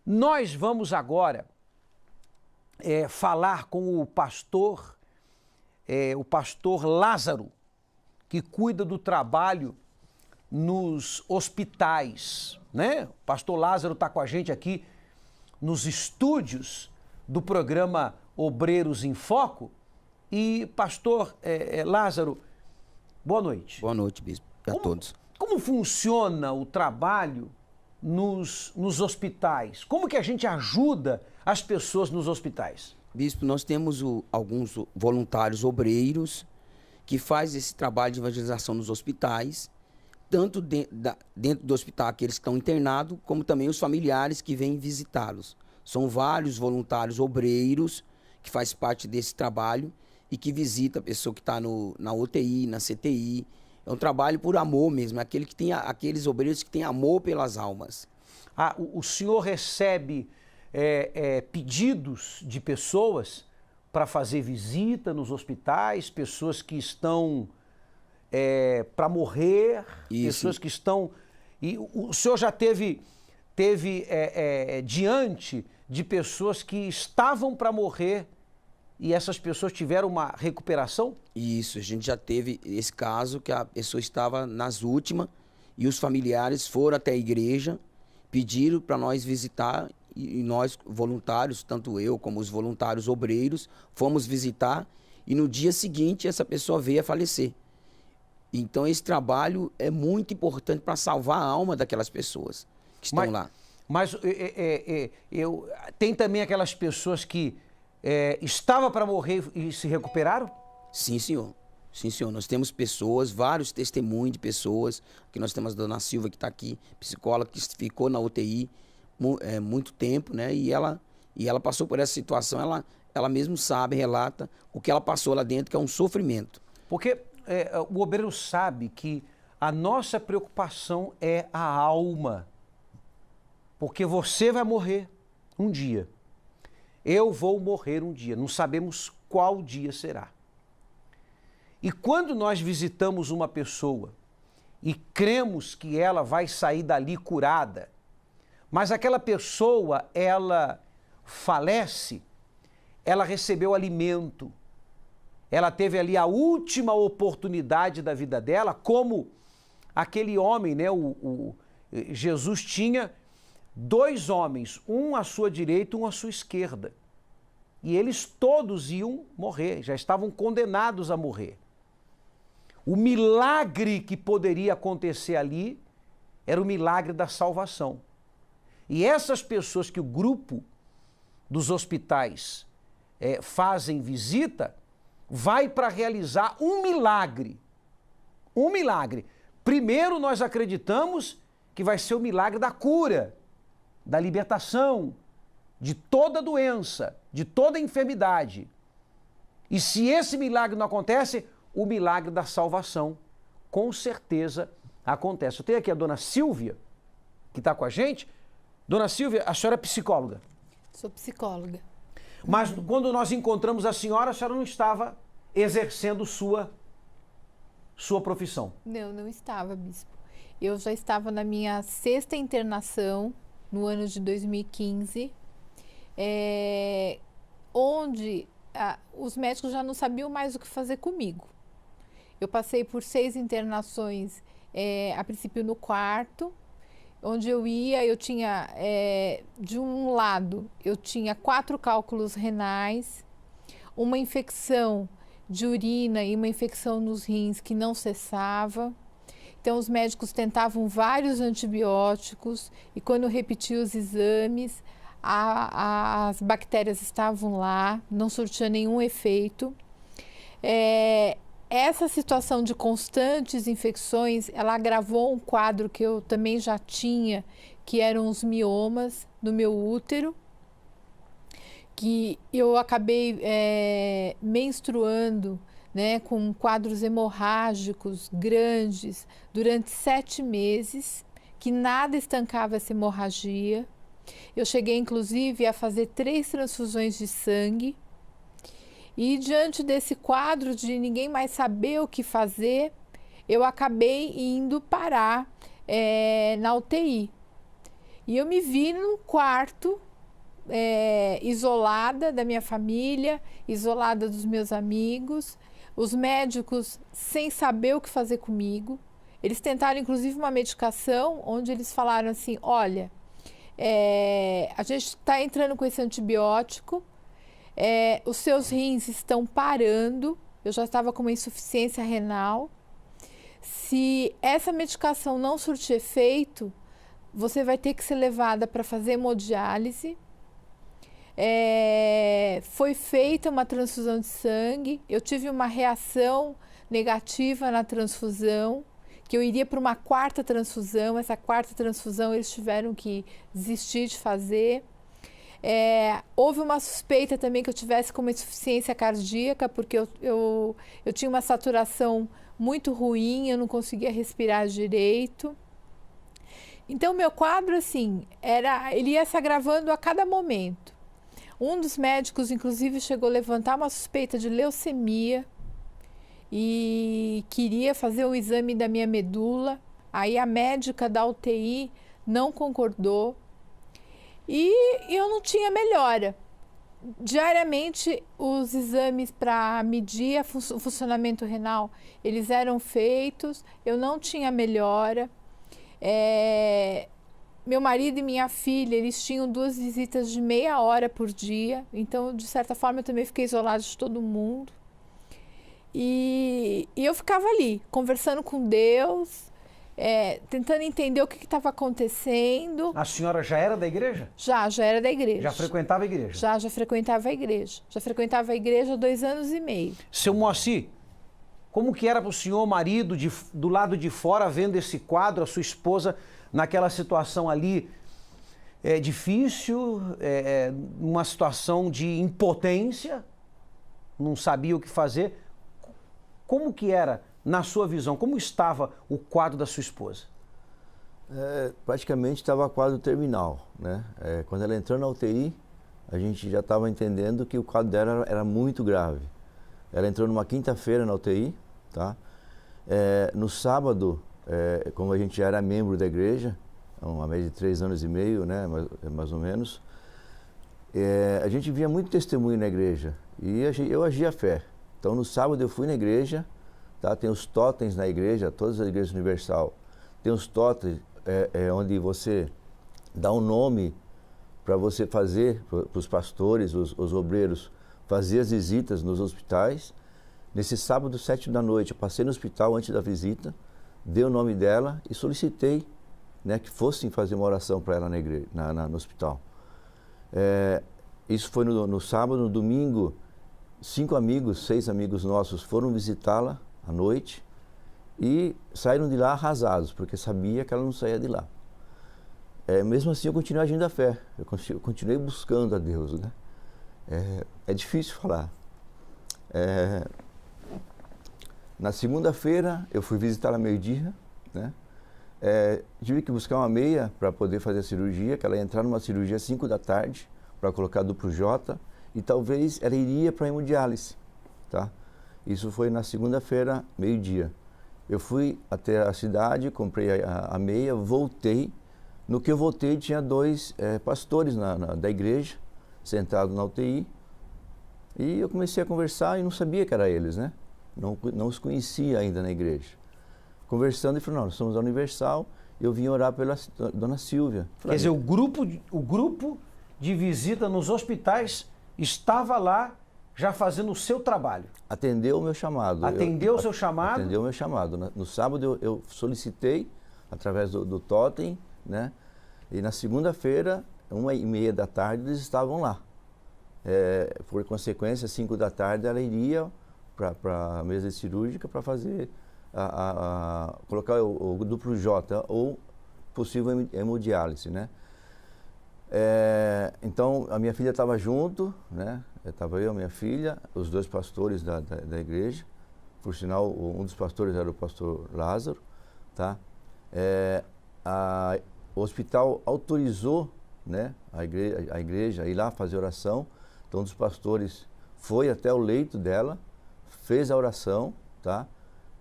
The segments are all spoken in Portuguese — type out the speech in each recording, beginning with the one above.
Nós vamos agora falar com o pastor Lázaro, que cuida do trabalho nos hospitais, né? O pastor Lázaro está com a gente aqui nos estúdios do programa Obreiros em Foco. E, pastor Lázaro, boa noite. Boa noite, bispo, a todos. Como funciona o trabalho nos hospitais? Como que a gente ajuda as pessoas nos hospitais? Bispo, nós temos alguns voluntários obreiros que fazem esse trabalho de evangelização nos hospitais, tanto dentro do hospital aqueles que estão internados, como também os familiares que vêm visitá-los. São vários voluntários obreiros que fazem parte desse trabalho e que visitam a pessoa que está na UTI, na CTI. É um trabalho por amor mesmo, aqueles obreiros que têm amor pelas almas. O senhor recebe pedidos de pessoas para fazer visita nos hospitais, pessoas que estão para morrer, Isso. pessoas que estão... E o senhor já teve diante de pessoas que estavam para morrer e essas pessoas tiveram uma recuperação? Isso, a gente já teve esse caso que a pessoa estava nas últimas e os familiares foram até a igreja, pediram para nós visitar e nós, voluntários, tanto eu como os voluntários obreiros, fomos visitar e no dia seguinte essa pessoa veio a falecer. Então esse trabalho é muito importante para salvar a alma daquelas pessoas que estão lá. Mas tem também aquelas pessoas que estava para morrer e se recuperaram? Sim, senhor. Sim, senhor. Nós temos pessoas, vários testemunhos de pessoas. Aqui nós temos a dona Silva, que está aqui, psicóloga, que ficou na UTI muito tempo, né? E ela passou por essa situação, ela mesmo sabe, relata o que ela passou lá dentro, que é um sofrimento. Porque o obreiro sabe que a nossa preocupação é a alma. Porque você vai morrer um dia. Eu vou morrer um dia, não sabemos qual dia será. E quando nós visitamos uma pessoa e cremos que ela vai sair dali curada, mas aquela pessoa, ela falece, ela recebeu alimento, ela teve ali a última oportunidade da vida dela, como aquele homem, né? Jesus tinha 2 homens, um à sua direita e um à sua esquerda. E eles todos iam morrer, já estavam condenados a morrer. O milagre que poderia acontecer ali era o milagre da salvação. E essas pessoas que o grupo dos hospitais fazem visita, vai para realizar um milagre. Um milagre. Primeiro nós acreditamos que vai ser o milagre da cura, da libertação, de toda doença, de toda enfermidade. E se esse milagre não acontece, o milagre da salvação, com certeza, acontece. Eu tenho aqui a dona Silvia, que está com a gente. Dona Silvia, a senhora é psicóloga? Sou psicóloga. Mas quando nós encontramos a senhora não estava exercendo sua profissão? Não estava, bispo. Eu já estava na minha 6ª internação, no ano de 2015, onde os médicos já não sabiam mais o que fazer comigo. Eu passei por 6 internações, a princípio no quarto, onde eu tinha, de um lado, eu tinha 4 cálculos renais, uma infecção de urina e uma infecção nos rins que não cessava. Então, os médicos tentavam vários antibióticos e quando eu repetia os exames, as bactérias estavam lá, não surtia nenhum efeito. Essa situação de constantes infecções, ela agravou um quadro que eu também já tinha, que eram os miomas no meu útero, que eu acabei menstruando, né, com quadros hemorrágicos grandes durante 7 meses, que nada estancava essa hemorragia. Eu cheguei, inclusive, a fazer 3 transfusões de sangue. E diante desse quadro de ninguém mais saber o que fazer, eu acabei indo parar na UTI. E eu me vi num quarto, isolada da minha família, isolada dos meus amigos, os médicos sem saber o que fazer comigo. Eles tentaram, inclusive, uma medicação onde eles falaram assim, olha, a gente está entrando com esse antibiótico, os seus rins estão parando, eu já estava com uma insuficiência renal. Se essa medicação não surtir efeito, você vai ter que ser levada para fazer hemodiálise. Foi feita uma transfusão de sangue, eu tive uma reação negativa na transfusão, que eu iria para uma 4ª transfusão. Essa 4ª transfusão eles tiveram que desistir de fazer. Houve uma suspeita também que eu tivesse com uma insuficiência cardíaca, porque eu tinha uma saturação muito ruim, eu não conseguia respirar direito. Então, meu quadro, assim, ele ia se agravando a cada momento. Um dos médicos, inclusive, chegou a levantar uma suspeita de leucemia e queria fazer um exame da minha medula. Aí a médica da UTI não concordou e eu não tinha melhora. Diariamente, os exames para medir o funcionamento renal, eles eram feitos, eu não tinha melhora. Meu marido e minha filha, eles tinham 2 visitas de meia hora por dia, então, de certa forma, eu também fiquei isolada de todo mundo. E eu ficava ali, conversando com Deus, tentando entender o que estava acontecendo. A senhora já era da igreja? Já era da igreja. Já frequentava a igreja? Já frequentava a igreja. Já frequentava a igreja há 2 anos e meio. Seu Moacir, como que era para o senhor, marido, do lado de fora, vendo esse quadro, a sua esposa naquela situação ali difícil, uma situação de impotência, não sabia o que fazer? Como que era, na sua visão, como estava o quadro da sua esposa? Praticamente estava quadro terminal, né? Quando ela entrou na UTI, a gente já estava entendendo que o quadro dela era muito grave. Ela entrou numa quinta-feira na UTI, tá? No sábado, como a gente já era membro da igreja, uma média de 3 anos e meio, né, mais ou menos, a gente via muito testemunho na igreja e eu agia a fé. Então, no sábado eu fui na igreja, tá? Tem os totens na igreja, todas as igrejas universal, tem os totens onde você dá um nome para você fazer, para os pastores, os obreiros, fazer as visitas nos hospitais. Nesse sábado, 7 da noite, eu passei no hospital antes da visita, dei o nome dela e solicitei, né, que fossem fazer uma oração para ela na igreja, no hospital. Isso foi no sábado. No domingo, 6 amigos nossos foram visitá-la à noite e saíram de lá arrasados, porque sabia que ela não saía de lá. Mesmo assim, eu continuei agindo a fé, eu continuei buscando a Deus, né? É difícil falar. Na segunda-feira, eu fui visitá-la meio-dia, né? Tive que buscar uma meia para poder fazer a cirurgia, que ela ia entrar numa cirurgia às 5 da tarde, para colocar duplo J, e talvez ela iria para a hemodiálise, tá? Isso foi na segunda-feira, meio-dia. Eu fui até a cidade, comprei a meia, voltei. No que eu voltei, tinha 2 pastores da igreja, sentados na UTI, e eu comecei a conversar e não sabia que era eles, né? Não os conhecia ainda na igreja. Conversando, e falou, não, nós somos da Universal, eu vim orar pela dona Silvia. Quer dizer, o grupo de visita nos hospitais estava lá já fazendo o seu trabalho. Atendeu o meu chamado. Atendeu o seu chamado? Atendeu o meu chamado. No sábado eu solicitei, através do totem, né? E na segunda-feira, 1h30 da tarde, eles estavam lá. Por consequência, 5 da tarde, ela iria para a mesa cirúrgica para fazer, colocar o duplo J ou possível hemodiálise, né? Então, a minha filha estava junto, né? Estava eu, a minha filha, os 2 pastores da igreja. Por sinal, um dos pastores era o pastor Lázaro, tá? o hospital autorizou, né, a igreja a ir lá fazer oração. Então, um dos pastores foi até o leito dela, fez a oração, tá?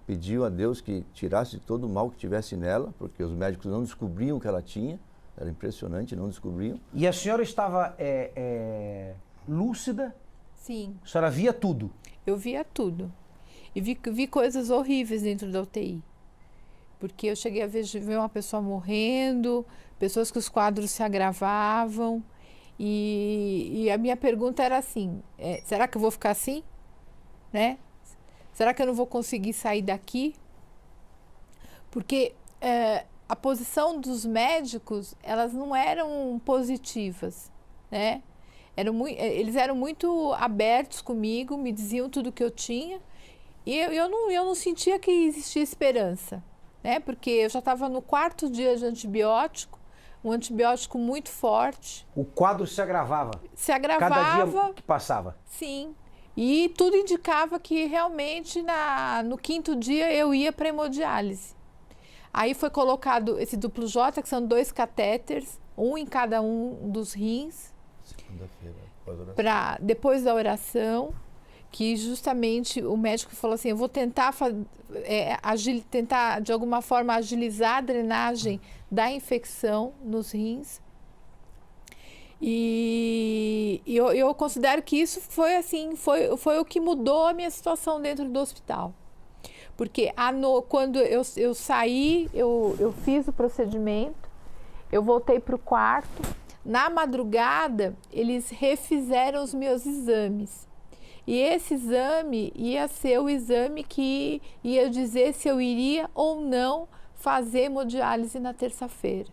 Pediu a Deus que tirasse todo o mal que tivesse nela, porque os médicos não descobriam o que ela tinha. Era impressionante, não descobriam. E a senhora estava lúcida? Sim, A senhora via tudo? eu via tudo. E vi coisas horríveis dentro da UTI. Porque eu cheguei a ver uma pessoa morrendo, pessoas que os quadros se agravavam. E a minha pergunta era assim, será que eu vou ficar assim? Né? Será que eu não vou conseguir sair daqui? Porque a posição dos médicos, elas não eram positivas, né? Eles eram muito abertos comigo, me diziam tudo que eu tinha. E eu não sentia que existia esperança, né? Porque eu já estava no 4º dia de antibiótico, um antibiótico muito forte. O quadro se agravava? Se agravava. Cada dia que passava? Sim. E tudo indicava que realmente no 5º dia eu ia para hemodiálise. Aí foi colocado esse duplo J, que são 2 catéteres, um em cada um dos rins. Segunda-feira, pós-oração. Depois da oração, que justamente o médico falou assim, eu vou tentar tentar de alguma forma agilizar a drenagem da infecção nos rins. E eu considero que isso foi assim, foi o que mudou a minha situação dentro do hospital. Porque quando eu saí, eu fiz o procedimento, eu voltei para o quarto. Na madrugada, eles refizeram os meus exames. E esse exame ia ser o exame que ia dizer se eu iria ou não fazer hemodiálise na terça-feira.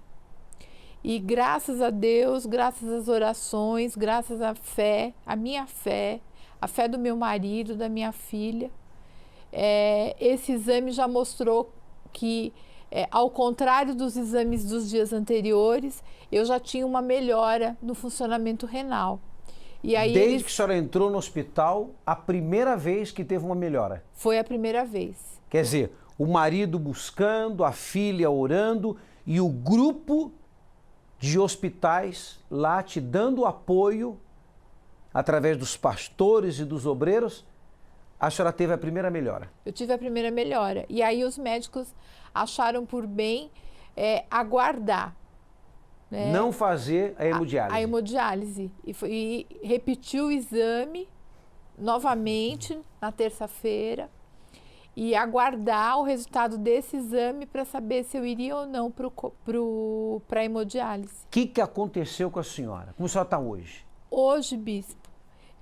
E graças a Deus, graças às orações, graças à fé, a minha fé, a fé do meu marido, da minha filha, esse exame já mostrou que, ao contrário dos exames dos dias anteriores, eu já tinha uma melhora no funcionamento renal. E aí Desde que a senhora entrou no hospital, a primeira vez que teve uma melhora? Foi a primeira vez. Quer dizer, o marido buscando, a filha orando e o grupo de hospitais lá te dando apoio através dos pastores e dos obreiros, a senhora teve a primeira melhora? Eu tive a primeira melhora. E aí os médicos acharam por bem aguardar. Né? Não fazer a hemodiálise. A hemodiálise. E repetiu o exame novamente na terça-feira e aguardar o resultado desse exame para saber se eu iria ou não para a hemodiálise. O que aconteceu com a senhora? Como a senhora está hoje? Hoje, bispo,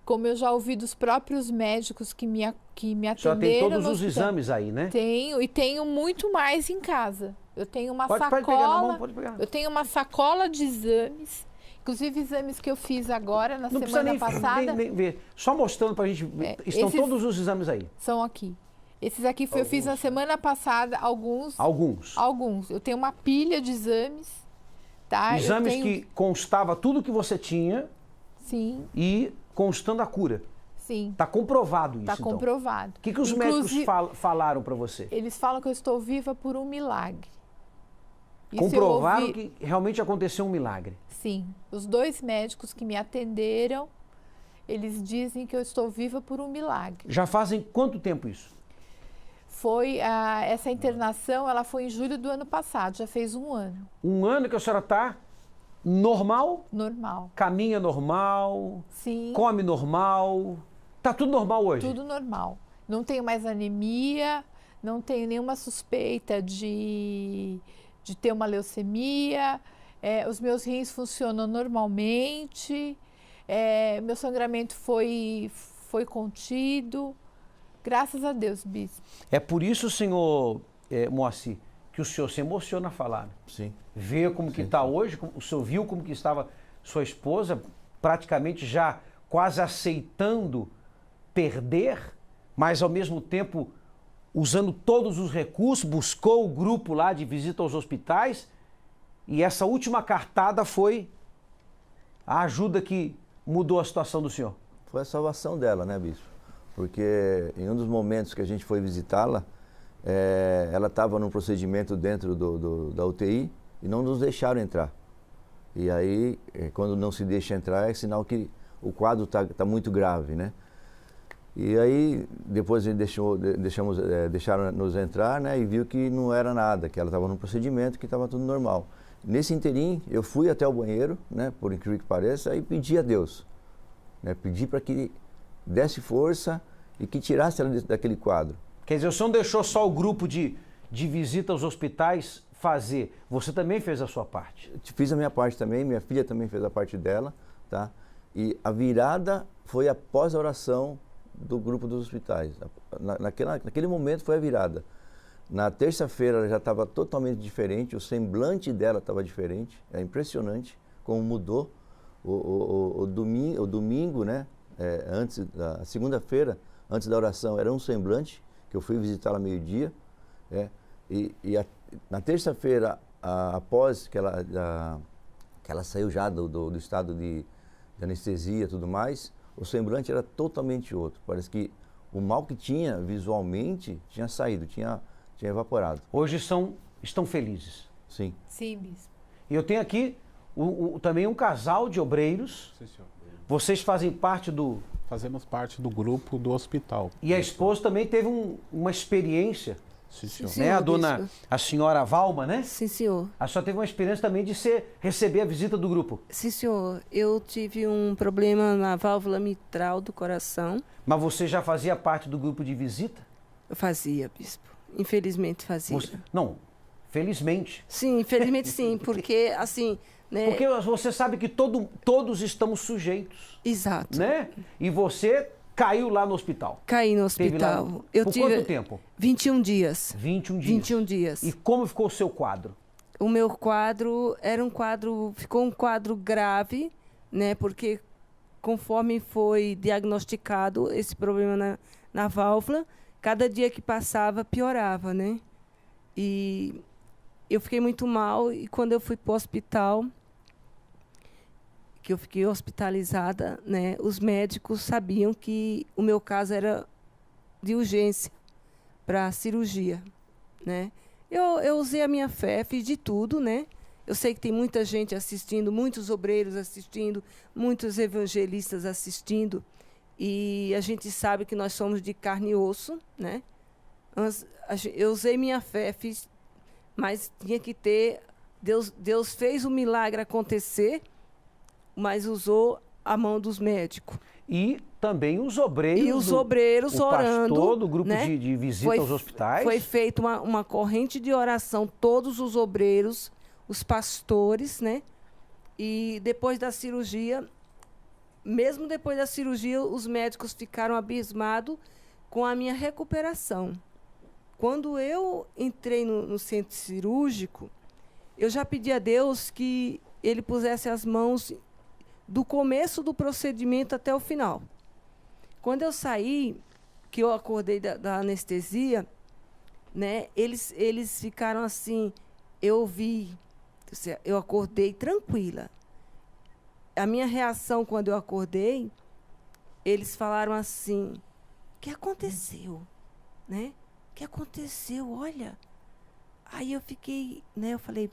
como eu já ouvi dos próprios médicos que me atenderam. A senhora tem todos os exames aí, né? Tenho, e tenho muito mais em casa. Eu tenho uma sacola. Pode pegar na mão, pode pegar. Eu tenho uma sacola de exames, inclusive exames que eu fiz agora na semana passada. Nem ver. Só mostrando para a gente. Estão todos os exames aí. São aqui. Esses aqui eu fiz na semana passada, alguns. Eu tenho uma pilha de exames, tá? Exames que constava tudo que você tinha. Sim. E constando a cura. Sim. Está comprovado isso, Está comprovado. O que os médicos falaram para você? Eles falam que eu estou viva por um milagre. Comprovaram que realmente aconteceu um milagre. Sim. Os 2 médicos que me atenderam, eles dizem que eu estou viva por um milagre. Já fazem quanto tempo isso? Essa internação, ela foi em julho do ano passado, já fez 1 ano. 1 ano que a senhora está normal? Normal. Caminha normal? Sim. Come normal? Está tudo normal hoje? Tudo normal. Não tenho mais anemia, não tenho nenhuma suspeita de ter uma leucemia, os meus rins funcionam normalmente, meu sangramento foi contido, graças a Deus, bispo. É por isso, senhor Moacir, que o senhor se emociona a falar. Sim. Ver como que está hoje, o senhor viu como que estava sua esposa, praticamente já quase aceitando perder, mas ao mesmo tempo usando todos os recursos, buscou o grupo lá de visita aos hospitais e essa última cartada foi a ajuda que mudou a situação do senhor. Foi a salvação dela, né, bispo? Porque em um dos momentos que a gente foi visitá-la, ela estava num procedimento dentro da UTI e não nos deixaram entrar. E aí, quando não se deixa entrar, é sinal que o quadro tá muito grave, né? E aí, depois a gente deixaram nos entrar, né? E viu que não era nada, que ela estava num procedimento, que estava tudo normal. Nesse interim, eu fui até o banheiro, né? Por incrível que pareça, e pedi a Deus, né? Pedi para que desse força e que tirasse ela daquele quadro. Quer dizer, o senhor não deixou só o grupo de visita aos hospitais fazer, você também fez a sua parte? Fiz a minha parte também, minha filha também fez a parte dela, tá? E a virada foi após a oração do grupo dos hospitais. Naquele momento foi a virada. Na terça-feira ela já estava totalmente diferente, o semblante dela estava diferente, é impressionante como mudou. O domingo, né? A segunda-feira, antes da oração, era um semblante, que eu fui visitá-la meio-dia, na terça-feira, após que ela saiu já do estado de anestesia e tudo mais, o semblante era totalmente outro. Parece que o mal que tinha visualmente tinha saído, tinha evaporado. Hoje estão felizes. Sim. Sim, bispo. E eu tenho aqui também um casal de obreiros. Sim, senhor. Vocês fazem parte do... Fazemos parte do grupo do hospital. E a esposa também teve uma experiência, Sim, senhor. Sim. né? Bispo. A senhora Valma, né? Sim, senhor. A senhora teve uma experiência também de receber a visita do grupo. Sim, senhor. Eu tive um problema na válvula mitral do coração. Mas você já fazia parte do grupo de visita? Eu fazia, bispo. Infelizmente fazia. Não, felizmente. Sim, infelizmente sim, porque assim, né? Porque você sabe que todos estamos sujeitos, Exato. né? E você caiu lá no hospital. Caí no Teve lá- hospital. Por quanto tempo? 21 dias. 21 dias. 21 dias. E como ficou o seu quadro? O meu quadro ficou um quadro grave, né? Porque conforme foi diagnosticado esse problema na válvula, cada dia que passava piorava, né? E eu fiquei muito mal e quando eu fui para o hospital, que eu fiquei hospitalizada, né? Os médicos sabiam que o meu caso era de urgência para cirurgia, né? Eu usei a minha fé, fiz de tudo, né? Eu sei que tem muita gente assistindo, muitos obreiros assistindo, muitos evangelistas assistindo, e a gente sabe que nós somos de carne e osso, né? Eu usei minha fé, fiz, mas tinha que ter... Deus fez o milagre acontecer, mas usou a mão dos médicos. E também os obreiros. E os obreiros o orando. pastor do grupo né? de visita aos hospitais. Foi feita uma corrente de oração, todos os obreiros, os pastores, né? E depois da cirurgia, mesmo depois da cirurgia, os médicos ficaram abismados com a minha recuperação. Quando eu entrei no centro cirúrgico, eu já pedi a Deus que Ele pusesse as mãos do começo do procedimento até o final. Quando eu saí, que eu acordei da anestesia, né, eles ficaram assim, eu acordei tranquila. A minha reação quando eu acordei, eles falaram assim, o que aconteceu? Né? O que aconteceu? Olha. Aí eu fiquei, né, eu falei,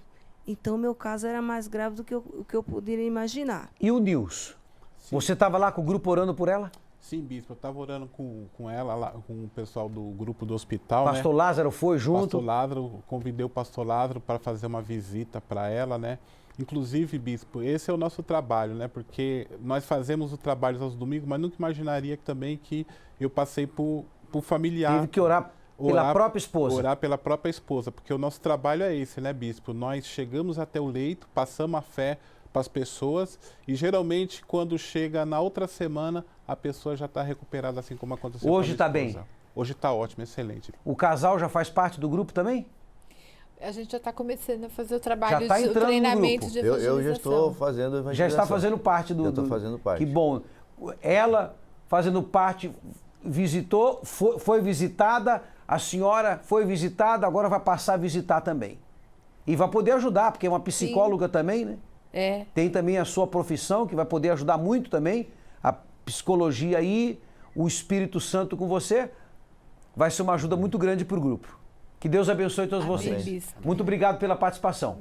então meu caso era mais grave do que o que eu poderia imaginar. E o Nils? Sim. Você estava lá com o grupo orando por ela? Sim, bispo, eu estava orando com ela, lá, com o pessoal do grupo do hospital, Pastor né? Lázaro foi junto? Pastor Lázaro, convidei o pastor Lázaro para fazer uma visita para ela, né? Inclusive, bispo, esse é o nosso trabalho, né? Porque nós fazemos o trabalho aos domingos, mas nunca imaginaria também que eu passei por familiar. Teve que orar pela própria esposa. Orar pela própria esposa, porque o nosso trabalho é esse, né, bispo? Nós chegamos até o leito, passamos a fé para as pessoas e geralmente quando chega na outra semana a pessoa já está recuperada, assim como aconteceu Hoje com a está minha bem? esposa. Hoje está ótimo, excelente. O casal já faz parte do grupo também? A gente já está começando a fazer o trabalho, tá o entrando no treinamento grupo. de evangelização. Eu já estou fazendo evangelização. Já está fazendo parte do... Já estou fazendo parte. Que bom. Ela fazendo parte, visitou, foi visitada, a senhora foi visitada, agora vai passar a visitar também. E vai poder ajudar, porque é uma psicóloga também, né? É. Tem também a sua profissão, que vai poder ajudar muito também. A psicologia aí, o Espírito Santo com você, vai ser uma ajuda muito grande para o grupo. Que Deus abençoe todos Amém, vocês. bispo. Muito obrigado pela participação.